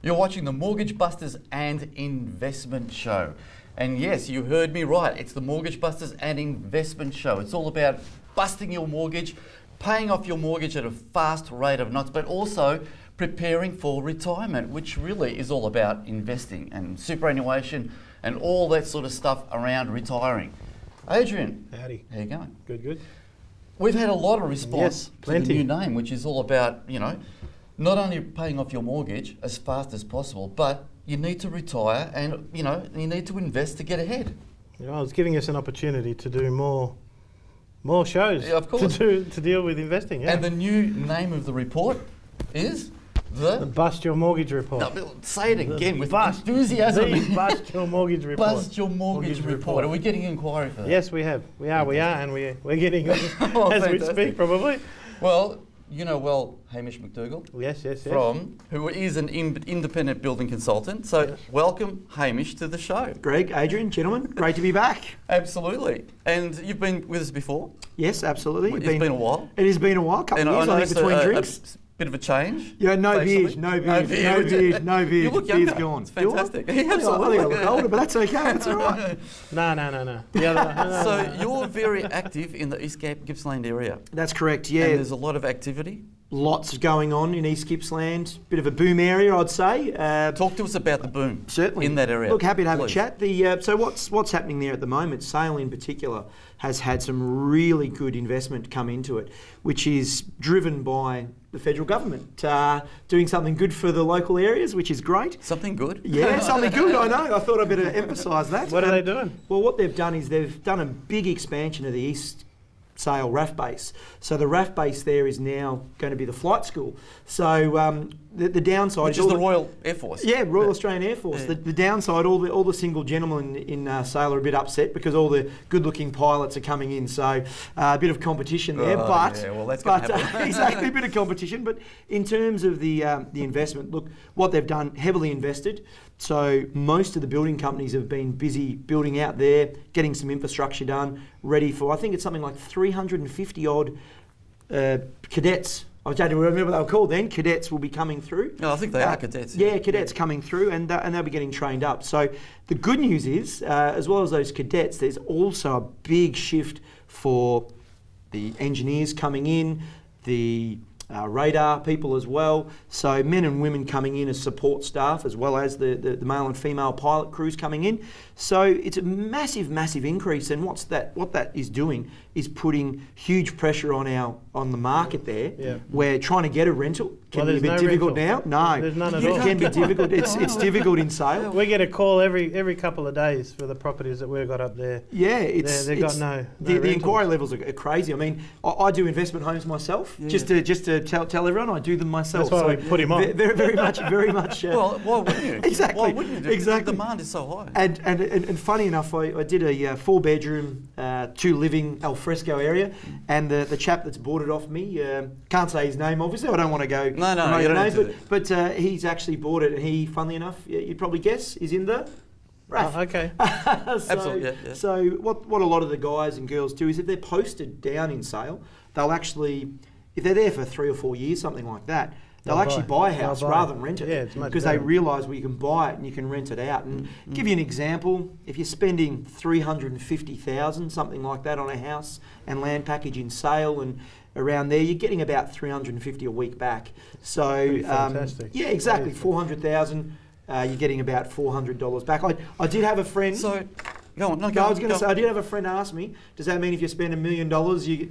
You're watching the Mortgage Busters and Investment Show. And yes, you heard me right. It's the Mortgage Busters and Investment Show. It's all about busting your mortgage, paying off your mortgage at a fast rate of knots, but also preparing for retirement, which really is all about investing and superannuation and all that sort of stuff around retiring. Adrian, howdy. How you going? Good, good. We've had a lot of response to the plenty. new name, which is all about, not only paying off your mortgage as fast as possible, but you need to retire and, you need to invest to get ahead. It's giving us an opportunity to do more shows. Yeah, of course. To deal with investing, yeah. And the new name of the report is the Bust Your Mortgage Report. No, say it again with enthusiasm. The Bust Your Mortgage Report. Bust Your Mortgage Report. Are we getting inquiry for that? Yes, we have. We are, and we're getting as fantastic. we speak, probably. Well, you know well Hamish McDougall. Yes. Who is an independent building consultant. So yes. Welcome, Hamish, to the show. Greg, Adrian, gentlemen, great to be back. Absolutely. And you've been with us before? Yes, absolutely. It's been a while. It has been a while, couple of years, I think, between drinks. Bit of a change. Yeah, no beard. You look younger. Beard's gone. It's fantastic. I think I look older, but that's okay. That's all right. No. So you're very active in the East Gippsland area. That's correct, yeah. And there's a lot of activity. Lots going on in East Gippsland. Bit of a boom area, I'd say. Talk to us about the boom. Certainly. In that area. Look, happy to have please. a chat. So what's happening there at the moment, Sale in particular, has had some really good investment come into it, which is driven by the federal government doing something good for the local areas, which is great. Something good? Yeah, something good, I know. I thought I'd better emphasise that. What are they doing? Well, what they've done is they've done a big expansion of the East Sale RAF base. So the RAF base there is now going to be the flight school. So the downside... Which is the Royal Air Force. Yeah, Royal Australian Air Force. Yeah. The downside, all the single gentlemen in Sale are a bit upset because all the good-looking pilots are coming in. So a bit of competition there. That's going to happen. Exactly, a bit of competition. But in terms of the investment, look, what they've done, heavily invested. So most of the building companies have been busy building out there, getting some infrastructure done, ready for, I think it's something like 350 odd cadets. I don't remember what they were called then. Cadets will be coming through. No, I think they are cadets. Yeah, cadets coming through, and they'll be getting trained up. So the good news is, as well as those cadets, there's also a big shift for the engineers coming in, the radar people as well. So men and women coming in as support staff, as well as the male and female pilot crews coming in. So it's a massive, massive increase. And what that is doing is putting huge pressure on the market there. Yeah. Where trying to get a rental can be a bit difficult now. No, there's none at all. It can be difficult. It's difficult in Sale. We get a call every couple of days for the properties that we've got up there. Yeah, they've got no the inquiry levels are crazy. I mean, I do investment homes myself. Yeah. Just to tell everyone, I do them myself. That's why we put him on. Very much. Well, why wouldn't you? Exactly. Why wouldn't you? Exactly. The demand is so high. And funny enough, I did a 4-bedroom, 2-living alfresco area, and the chap that's bought it off me, can't say his name obviously. I don't want to go. No, you don't need to. But he's actually bought it, and he, funnily enough, you'd probably guess, is in the RAF. Oh, okay. Absolutely. Yeah. So what a lot of the guys and girls do is if they're posted down in Sale, they'll actually, if they're there for 3 or 4 years, something like that, they'll actually buy a house rather than rent it. Yeah, it's much because better. they realise you can buy it and you can rent it out. And give you an example, if you're spending $350,000, something like that, on a house and land package in Sale and around there, you're getting about $350 a week back. So fantastic. Yeah, exactly. 400,000, you're getting about $400 back. I did have a friend. So, go on. I was going to say, I did have a friend ask me, does that mean if you spend $1 million,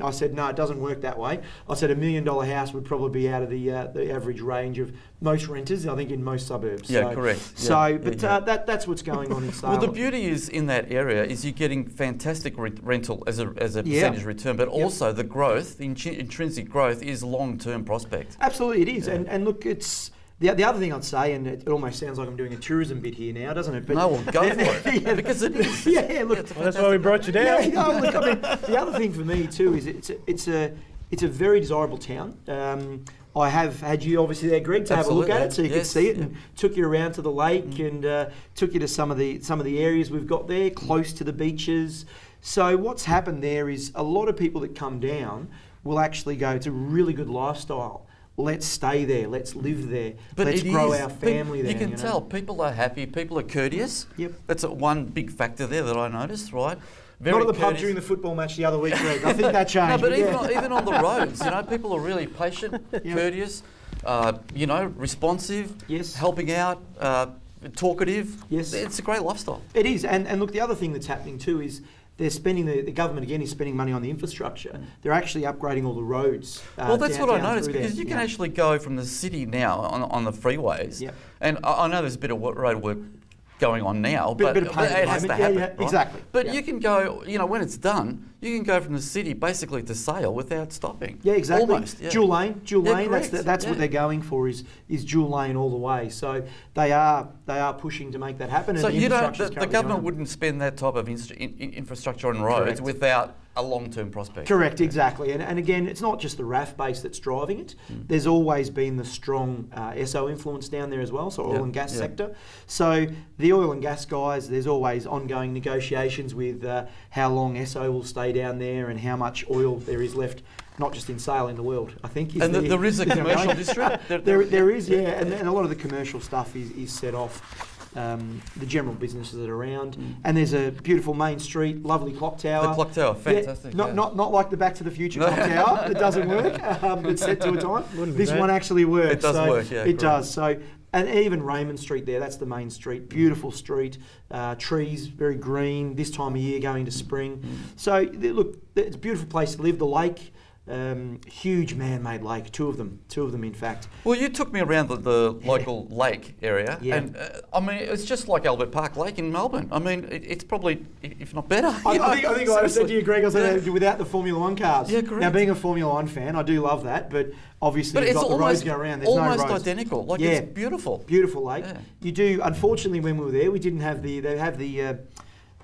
I said, no, it doesn't work that way. I said $1 million house would probably be out of the average range of most renters, I think, in most suburbs. Yeah, correct. So, that's what's going on in Sale. Well, the beauty is in that area is you're getting fantastic rental as a percentage return, but also the growth, the intrinsic growth is long-term prospect. Absolutely, it is. Yeah. And look, it's... The other thing I'd say, and it almost sounds like I'm doing a tourism bit here now, doesn't it? But no, well, go for it, because it is. Yeah, look. That's why we brought you down. Yeah, no, look, I mean, the other thing for me too is it's a very desirable town. I have had you obviously there, Greg, to have a look at it so you could see it, and took you around to the lake and took you to some of the areas we've got there, close to the beaches. So what's happened there is a lot of people that come down will actually go, it's a really good lifestyle. let's stay there, let's live there, But let's it grow is- our family there. You can know? tell people are happy, people are courteous. Yep. That's one big factor there that I noticed, right? Very Not at the pub courteous. during the football match the other week, Greg. I think that changed. No, but yeah. even on the roads, people are really patient, courteous, responsive, Yes. helping out, talkative. Yes. It's a great lifestyle. It is, and look, the other thing that's happening too is they're spending, the government again is spending money on the infrastructure. They're actually upgrading all the roads. Well, that's what I noticed, through there. because you can actually go from the city now on the freeways, Yep. and I know there's a bit of road work going on now, Bit but of pain at it the has to moment. happen. Yeah, right? exactly. But Yeah. you can go, when it's done, you can go from the city basically to Sale without stopping. Yeah, exactly. Almost, yeah. Dual lane. Yeah, That's correct, what they're going for is dual lane all the way. So they are pushing to make that happen. So and you don't, infrastructure's the currently government going. wouldn't spend that type of infrastructure on roads Correct. without a long-term prospect. Correct, exactly. And again, it's not just the RAF base that's driving it. There's always been the strong SO influence down there as well, so oil Yeah, and gas yeah. sector. So the oil and gas guys, there's always ongoing negotiations with how long SO will stay down there and how much oil there is left, not just in Sale, in the world, I think. And there is a commercial district? There is, yeah, and a lot of the commercial stuff is set off. The general businesses that are around, and there's a beautiful main street, lovely clock tower. The clock tower, fantastic. Yeah, not like the Back to the Future clock tower. It doesn't work. It's set to a time. Wouldn't be This bad. one actually works. It does work, yeah, It correct. does. So, and even Raymond Street there, that's the main street. Beautiful street, trees, very green. This time of year, going to spring. So look, it's a beautiful place to live. The lake. Huge man-made lake, two of them in fact. Well, you took me around the local lake area, Yeah. and it's just like Albert Park Lake in Melbourne. I mean, it's probably, if not better. I think I said to you, Greg, I said Yeah. without the Formula One cars. Yeah, correct. Now, being a Formula One fan, I do love that, but obviously But you've it's got the roads almost, to go around. There's no almost roads. identical. Like, Yeah. it's beautiful. Beautiful lake. Yeah. You do. Unfortunately, when we were there, we didn't have they have the.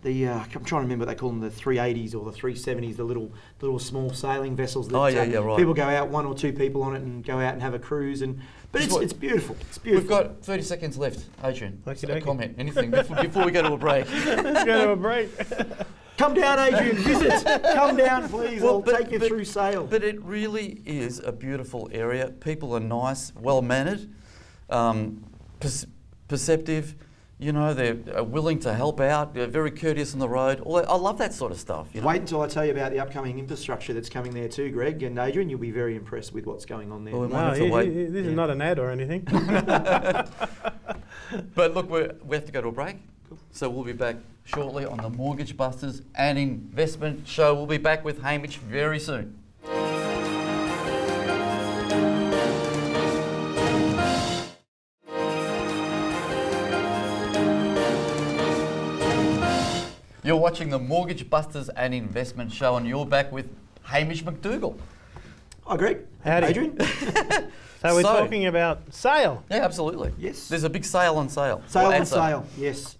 I'm trying to remember what they call them, the 380s or the 370s, the little small sailing vessels that Right. people go out, one or two people on it, and go out and have a cruise. But it's beautiful. It's beautiful. We've got 30 seconds left, Adrian. Okey So dokey. comment, anything, before we go to a break. Let's go to a break. Come down, Adrian. Visit. Come down, please. Well, I'll take you through Sale. But it really is a beautiful area. People are nice, well-mannered, perceptive. They're willing to help out. They're very courteous on the road. I love that sort of stuff. Wait until I tell you about the upcoming infrastructure that's coming there too, Greg and Adrian. You'll be very impressed with what's going on there. Well, we might No, have to wait. this is not an ad or anything. But look, we have to go to a break. So we'll be back shortly on the Mortgage Busters and Investment Show. We'll be back with Hamish very soon. You're watching the Mortgage Busters and Investment Show, and you're back with Hamish McDougall. Hi, Greg. Howdy. Adrian. So we're So- talking about Sale. Yeah, absolutely. Yes. There's a big sale on sale. Sale Or on at sale. Yes.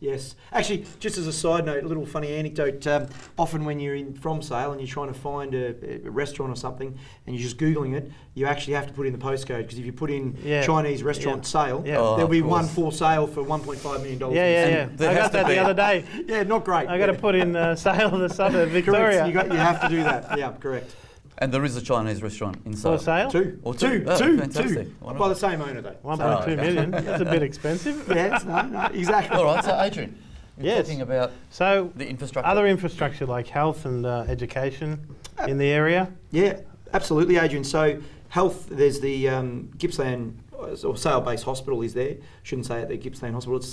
Actually, just as a side note, a little funny anecdote. Often when you're from Sale and you're trying to find a restaurant or something and you're just Googling it, you actually have to put in the postcode, because if you put in Yeah. Chinese restaurant Yeah. sale, Yeah. Oh, there'll be of course. one for sale for $1.5 million. Yeah. there I has got to that be- the other day. Yeah, not great. I got to put in Sale, the suburb, Victoria. Correct. You have to do that. Yeah, correct. And there is a Chinese restaurant in Sale. For Sale? Two. Or two. Two. Oh, Two. fantastic. Why not? By the same owner, though. 1.2 okay. million. That's a bit expensive. Yes, no, exactly. All right, so Adrian, you're Yes. talking about So the infrastructure. other infrastructure like health and education in the area. Yeah, absolutely, Adrian. So health, there's the Gippsland or Sale-based hospital is there. Shouldn't say it, the Gippsland Hospital. It's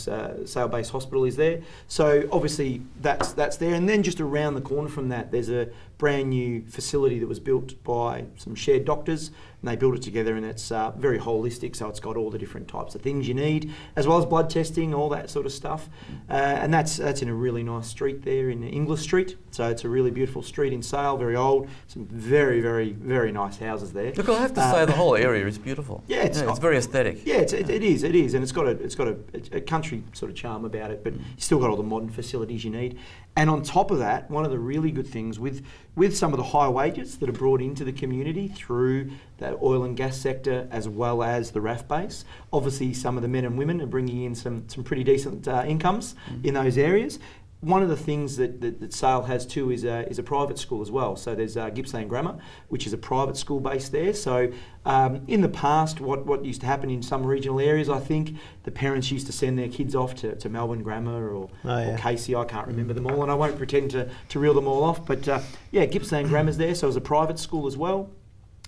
a Sale-based hospital is there. So obviously that's there. And then just around the corner from that, there's a brand new facility that was built by some shared doctors, and they built it together, and it's very holistic. So it's got all the different types of things you need, as well as blood testing, all that sort of stuff. And that's in a really nice street there in Inglis Street. So it's a really beautiful street in Sale, very old. Some very, very, very nice houses there. Look, I have to say the whole area is beautiful. Yeah, it's very aesthetic. Yeah, it is, and it's got a country sort of charm about it, but you still got all the modern facilities you need. And on top of that, one of the really good things with some of the high wages that are brought into the community through the oil and gas sector, as well as the RAF base, obviously some of the men and women are bringing in some pretty decent incomes in those areas. one of the things that Sale has too is a private school as well. So there's Gippsland Grammar, which is a private school based there. So in the past, what used to happen in some regional areas, I think the parents used to send their kids off to Melbourne Grammar or Casey. I can't remember them all, and I won't pretend to reel them all off. But Gippsland Grammar's there, so it's a private school as well.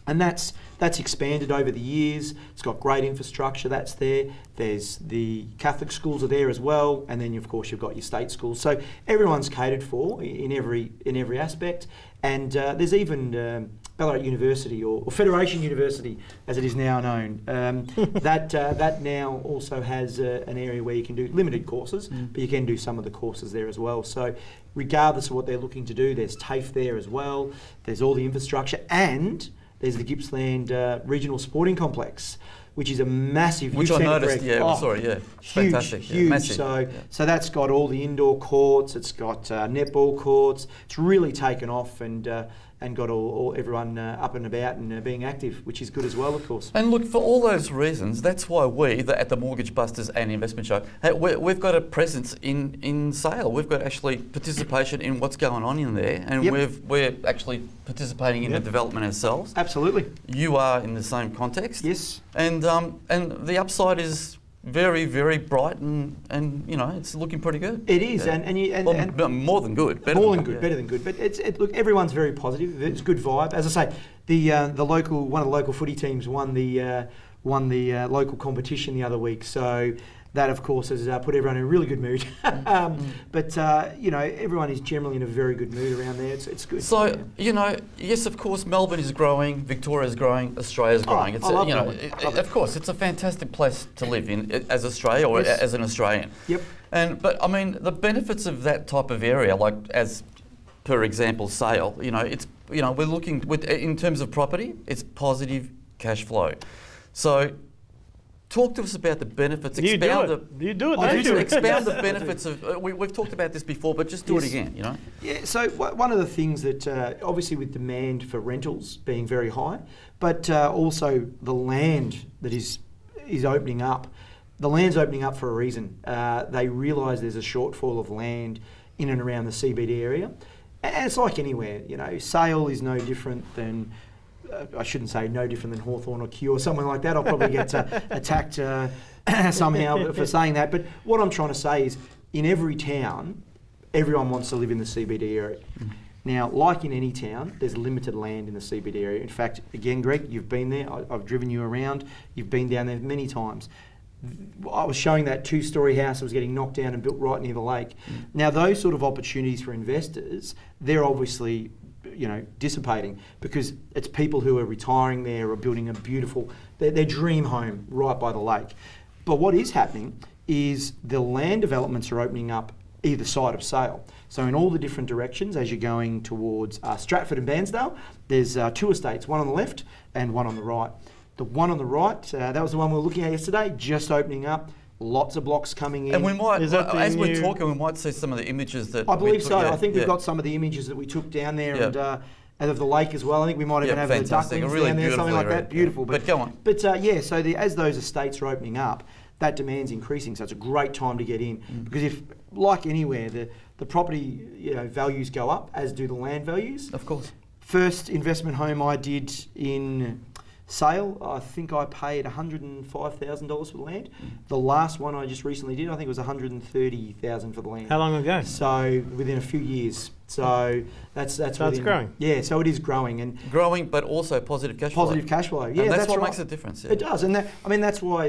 And that's expanded over the years. It's got great infrastructure that's there. There's the Catholic schools are there as well, and then of course you've got your state schools. So everyone's catered for in every aspect. And there's even Ballarat University or Federation University, as it is now known. That now also has an area where you can do limited courses, but you can do some of the courses there as well. So regardless of what they're looking to do, there's TAFE there as well. There's all the infrastructure, and there's the Gippsland Regional Sporting Complex, which is a massive... Which I noticed, huge, fantastic. Huge. Massive. So that's got all the indoor courts, it's got netball courts. It's really taken off and got everyone up and about and being active, which is good as well, of course. And look, for all those reasons, that's why at the Mortgage Busters and Investment Show, we've got a presence in Sale. We've got actually participation in what's going on in there, and we're actually participating in the development ourselves. Absolutely. You are in the same context. Yes. And the upside is very, very bright, and it's looking pretty good. It is, and more than good. Better than good. But look, everyone's very positive. It's good vibe. As I say, one of the local footy teams won the local competition the other week. So that, of course, has put everyone in a really good mood. But everyone is generally in a very good mood around there. It's good. So yes, of course, Melbourne is growing, Victoria is growing, Australia is growing. Of course, it's a fantastic place to live in as Australia or as an Australian. Yep. But I mean, the benefits of that type of area, like as per example, Sale. We're looking in terms of property, it's positive cash flow. So talk to us about the benefits. You do it. Expound the benefits of. We've talked about this before, but just do it again. Yeah. So one of the things that obviously with demand for rentals being very high, but also the land that is opening up. The land's opening up for a reason. They realise there's a shortfall of land in and around the CBD area, and it's like anywhere. Sale is no different than. I shouldn't say no different than Hawthorn or Kew or someone like that. I'll probably get attacked somehow for saying that. But what I'm trying to say is, in every town, everyone wants to live in the CBD area. Now, like in any town, there's limited land in the CBD area. In fact, again, Greg, you've been there. I've driven you around. You've been down there many times. I was showing that 2-storey house that was getting knocked down and built right near the lake. Now, those sort of opportunities for investors, they're obviously dissipating because it's people who are retiring there or building a beautiful, their dream home right by the lake. But what is happening is the land developments are opening up either side of Sale. So in all the different directions, as you're going towards Stratford and Bairnsdale, there's 2 estates, one on the left and one on the right. The one on the right, that was the one we were looking at yesterday, just opening up. Lots of blocks coming in. And we might, as we're talking, we might see some of the images that... I believe so. I think we've got some of the images that we took down there and of the lake as well. I think we might even have the ducklings down there, something like that. Beautiful. But go on. But so as those estates are opening up, that demand's increasing. So it's a great time to get in. Because if, like anywhere, the property values go up, as do the land values. Of course. First investment home I did in Sale, I think I paid $105,000 for the land. The last one I just recently did, I think it was $130,000 for the land. How long ago? So within a few years. So that's it's growing. Yeah, so it is growing and growing, but also positive cash flow. Positive cash flow. Yeah, and that's what right. makes a difference. Yeah. It does, and that's why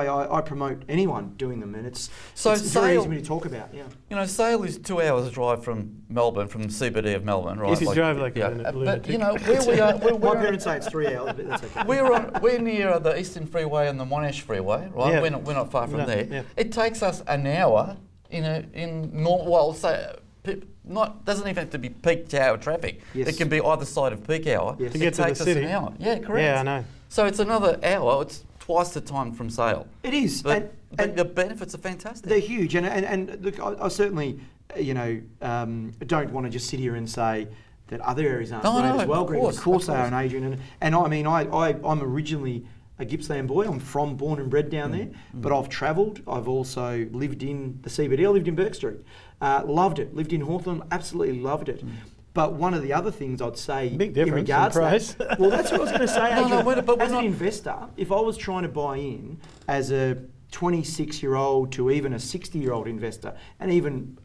I promote anyone doing them, and it's Sale, very easy for me to talk about. Yeah. Sale is 2 hours drive from Melbourne, from the CBD of Melbourne, right? If you drive like a lunatic. But where we are, my parents say it's 3 hours, but that's okay. We're near the Eastern Freeway and the Monash Freeway, right? Yeah. We're not far from there. Yeah. It takes us an hour doesn't even have to be peak hour traffic. Yes. It can be either side of peak hour. Yes. To get to the city. It takes us an hour. Yeah, correct. Yeah, I know. So it's another hour. It's twice the time from Sale. It is. But the benefits are fantastic. They're huge. And look, I certainly, don't want to just sit here and say that other areas aren't great as well. Of course they are, and Adrian. And I mean, I'm originally a Gippsland boy. I'm born and bred down there, but I've travelled. I've also lived in the CBD. I lived in Burke Street. Loved it. Lived in Hawthorn. Absolutely loved it. But one of the other things I'd say Big difference in regards in to price. that, well, that's what I was going to say, Adrian. but As an investor, if I was trying to buy in as a 26-year-old to even a 60-year-old investor, and even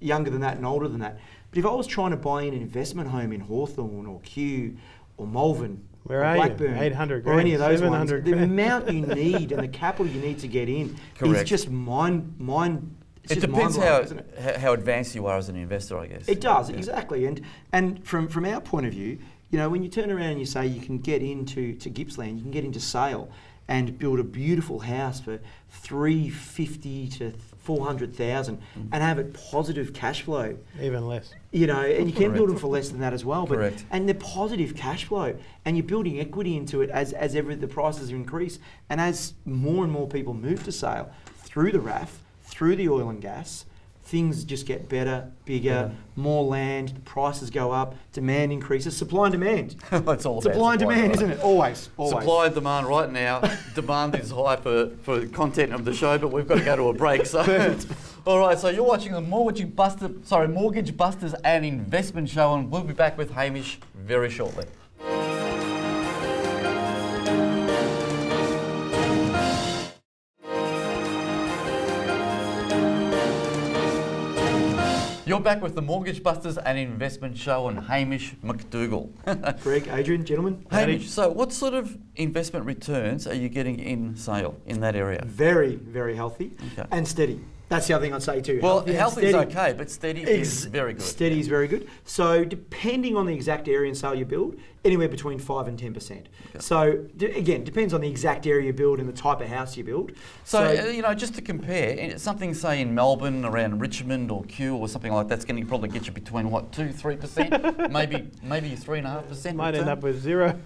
younger than that and older than that, but if I was trying to buy in an investment home in Hawthorn or Kew or Malvern, Where or are Blackburn, you? 800 or any of grand, those ones, 700 the grand. amount you need and the capital you need to get in Correct. is just mind. It's It just depends mind-blowing, isn't it? how advanced you are as an investor, I guess. It does, Yeah. exactly. And from our point of view, you know, when you turn around and you say you can get into Gippsland, you can get into Sale and build a beautiful house for $350,000 to $400,000 and have it positive cash flow. Even less. You know, and you can build them Correct. for less than that as well. But Correct. and they're positive cash flow, and you're building equity into it as the prices increase, and as more and more people move to Sale through the RAF, through the oil and gas, things just get better, bigger, more land, the prices go up, demand increases, supply and demand. It's all about Supply and demand, right? isn't it? Always. Supply and demand right now. Demand is high for the content of the show, but we've got to go to a break. So, all right. So you're watching the Mortgage Busters and Investment Show, and we'll be back with Hamish very shortly. You're back with the Mortgage Busters and Investment Show and Hamish McDougall. Greg, Adrian, gentlemen. Hamish, so what sort of investment returns are you getting in Sale in that area? Very, very healthy Okay. and steady. That's the other thing I'd say too. Well, and healthy is steady. okay, but steady is very good. Steady is very good. So depending on the exact area and sale you build, anywhere between 5 and 10%. So again, depends on the exact area you build and the type of house you build. So, you know, just to compare, something say in Melbourne, around Richmond or Kew or something like that's going to probably get you between what, 2-3%, maybe 3.5%. Might end return? up with zero.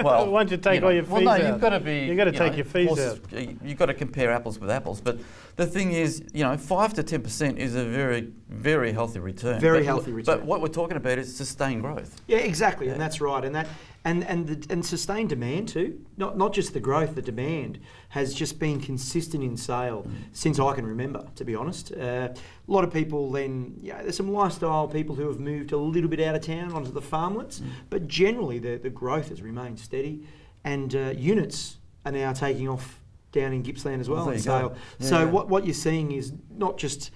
Well, once you take all your fees well, no, out. you've got to be. You've got to take your fees horses- out. You've got to compare apples with apples. But the thing is, 5 to 10% is a very, very healthy return. Very But healthy return. But what we're talking about is sustained growth. Yeah, exactly, and that's right, and sustained demand too. Not just the growth, the demand has just been consistent in Sale since I can remember. To be honest, a lot of people then, there's some lifestyle people who have moved a little bit out of town onto the farmlets, but generally the growth has remained steady, and units are now taking off down in Gippsland as well There in you Sale. go. Yeah, So yeah. what you're seeing is not just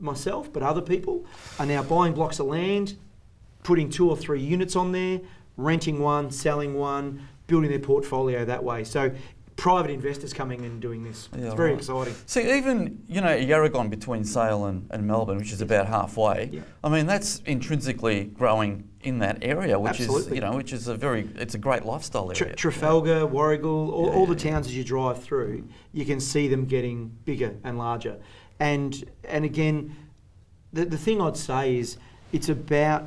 myself, but other people are now buying blocks of land, putting 2 or 3 units on there, renting one, selling one, building their portfolio that way. So private investors coming in and doing this. Yeah, It's very right. exciting. See, even, Yarragon between Sale and Melbourne, which is about halfway, Yeah. I mean, that's intrinsically growing in that area, which Absolutely. is, it's a great lifestyle area. Trafalgar, Warragul, all the yeah. towns as you drive through, you can see them getting bigger and larger. And again, the thing I'd say is it's about,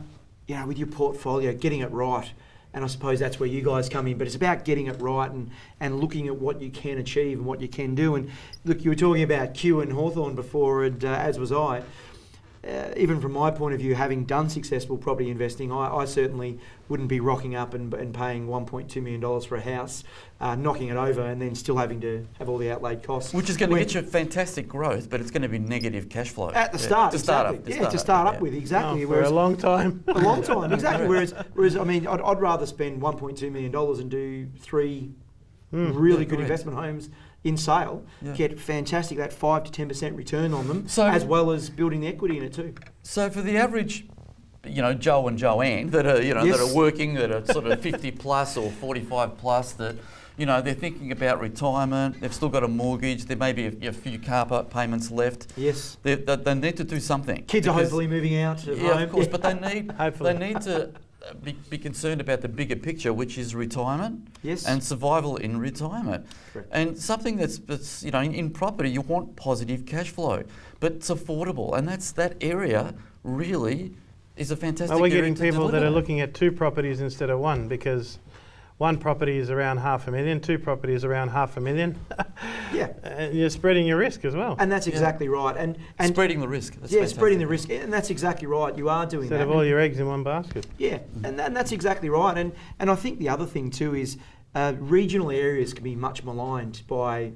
with your portfolio, getting it right. And I suppose that's where you guys come in, but it's about getting it right and looking at what you can achieve and what you can do. And look, you were talking about Kew and Hawthorn before, and as was I. Even from my point of view, having done successful property investing, I certainly wouldn't be rocking up and paying $1.2 million for a house, knocking it over, and then still having to have all the outlaid costs. Which is going to get you fantastic growth, but it's going to be negative cash flow. At the start, to start exactly. up. To start up with, exactly. For a long time. A long time, exactly. Whereas I mean, I'd rather spend $1.2 million and do 3 really good correct. investment homes in Sale, get fantastic, that 5 to 10% return on them, So- as well as building the equity in it too. So for the average, Joe and Joanne that are, Yes. that are working, that are sort of 50 plus or 45 plus, that, they're thinking about retirement, they've still got a mortgage, there may be a few car payments left. Yes. They need to do something. Kids are because- hopefully moving out of Yeah, home. of course, but they Hopefully. need to be concerned about the bigger picture, which is retirement Yes. and survival in retirement. Correct. And something that's in property, you want positive cash flow, but it's affordable, and that area really is a fantastic Well, we're area getting to people that deliver. are looking at 2 properties instead of 1, because 1 property is around $500,000, 2 properties around $500,000. Yeah. And you're spreading your risk as well. And that's exactly right. And spreading the risk. That's yeah, fantastic. spreading the risk. And that's exactly right. You are doing Instead that. of all your eggs in one basket. Yeah, and that's exactly right. And I think the other thing too is Regional areas can be much maligned by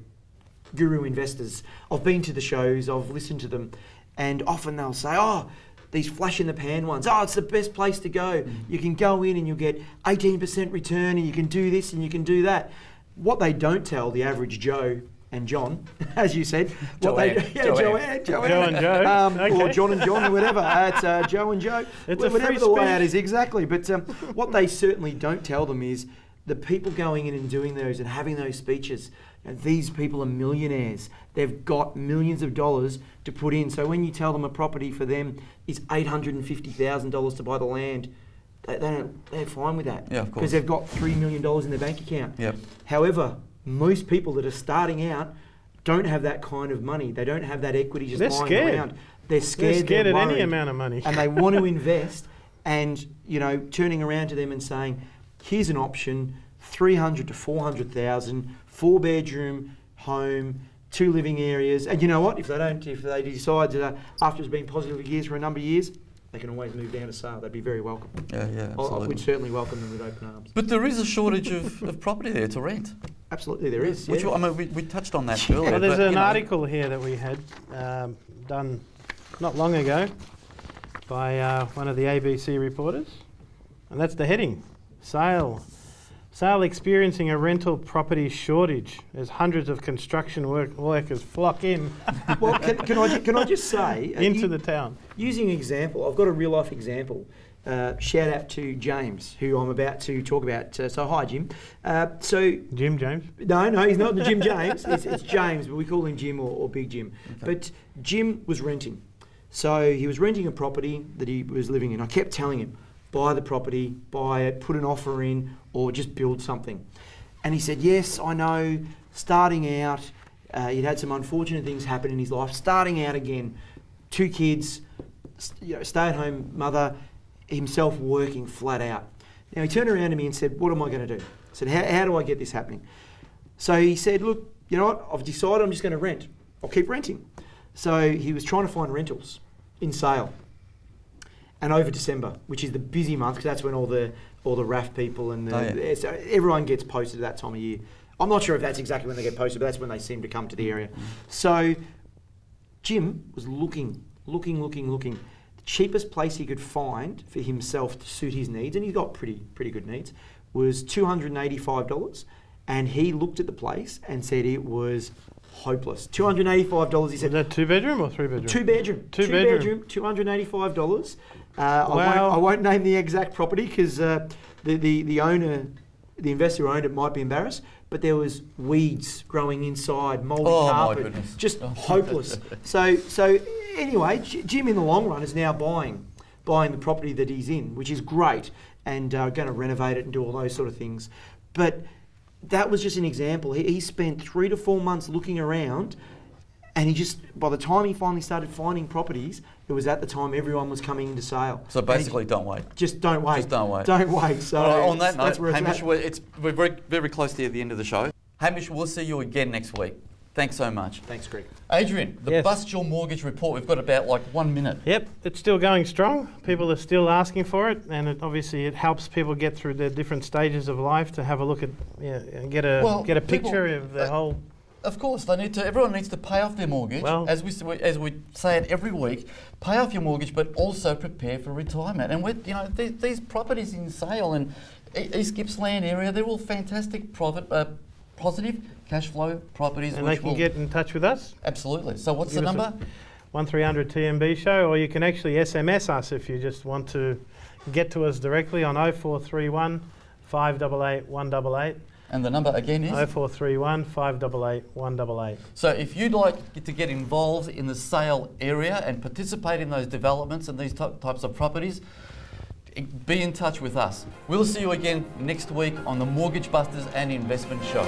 guru investors. I've been to the shows, I've listened to them, and often they'll say, oh, these flash in the pan ones, oh, it's the best place to go. You can go in and you'll get 18% return and you can do this and you can do that. What they don't tell the average Joe and John, as you said, Joe and Joe. Okay. Or John and John, or whatever. It's Joe and Joe. It's a whatever free the way speech. out is, exactly. But what they certainly don't tell them is the people going in and doing those and having those speeches, these people are millionaires. They've got millions of dollars to put in. So when you tell them a property for them is $850,000 to buy the land, they're fine with that. Yeah, of course. Because they've got $3 million in their bank account. Yep. However, most people that are starting out don't have that kind of money. They don't have that equity just They're lying scared. around. They're scared. They're they're at any worried, amount of money. and they want to invest. And turning around to them and saying, "Here's an option: 300 to 400,000, 4-bedroom home, 2 living areas." And you know what? If they decide after it's been positive years for a number of years, they can always move down to sale. They'd be very welcome. Yeah, I absolutely. would certainly welcome them with open arms. But there is a shortage of property there to rent. Absolutely, there is. Which yeah. I mean, we touched on that earlier. Well, there's but, an article here that we had done not long ago by one of the ABC reporters, and that's the heading: Sale experiencing a rental property shortage as hundreds of construction workers flock in Well, can I just say into the town. using an example, I've got a real life example. Shout out to James, who I'm about to talk about. So hi, Jim. Jim James. No, he's not the Jim James. It's James, but we call him Jim or Big Jim. Okay. But Jim was renting. So he was renting a property that he was living in. I kept telling him, buy the property, buy it, put an offer in, or just build something. And he said, yes, I know, starting out, he'd had some unfortunate things happen in his life. Starting out again, 2 kids, stay-at-home mother, himself working flat out. Now he turned around to me and said, what am I going to do? I said, how do I get this happening? So he said, look, you know what, I've decided I'm just going to rent. I'll keep renting. So he was trying to find rentals in sale. And over December, which is the busy month, because that's when all the RAF people and so everyone gets posted at that time of year. I'm not sure if that's exactly when they get posted, but that's when they seem to come to the area. So Jim was looking. The cheapest place he could find for himself to suit his needs, and he's got pretty good needs, was $285. And he looked at the place and said it was hopeless. $285. He said. Was that 2-bedroom or 3-bedroom? 2-bedroom. 2-bedroom. $285. Wow. I won't name the exact property because the owner, the investor who owned it, might be embarrassed. But there was weeds growing inside, mouldy carpet, my goodness. just hopeless. So anyway, Jim in the long run is now buying the property that he's in, which is great, and going to renovate it and do all those sort of things. But that was just an example. He spent 3 to 4 months looking around, and he just, by the time he finally started finding properties, it was at the time everyone was coming into sale. So basically, don't wait. Just don't wait. Just don't wait. Don't wait. So Well, on that note, where it's Hamish, at. we're very, very close to the end of the show. Hamish, we'll see you again next week. Thanks so much. Thanks, Greg. Adrian, the Yes. Bust Your Mortgage report, we've got about 1 minute. Yep, it's still going strong. People are still asking for it, and obviously it helps people get through their different stages of life to have a look at, and get a picture of the whole. Of course, everyone needs to pay off their mortgage. Well, as we say it every week, pay off your mortgage, but also prepare for retirement. And these properties in sale and East Gippsland area, they're all fantastic positive cash flow properties. And they can get in touch with us. Absolutely. So what's the Give us number? 1300 TMB show, or you can actually SMS us if you just want to get to us directly on 0431 588 188. And the number again is? 0431 588 188. So if you'd like to get involved in the sale area and participate in those developments and these types of properties, be in touch with us. We'll see you again next week on the Mortgage Busters and Investment Show.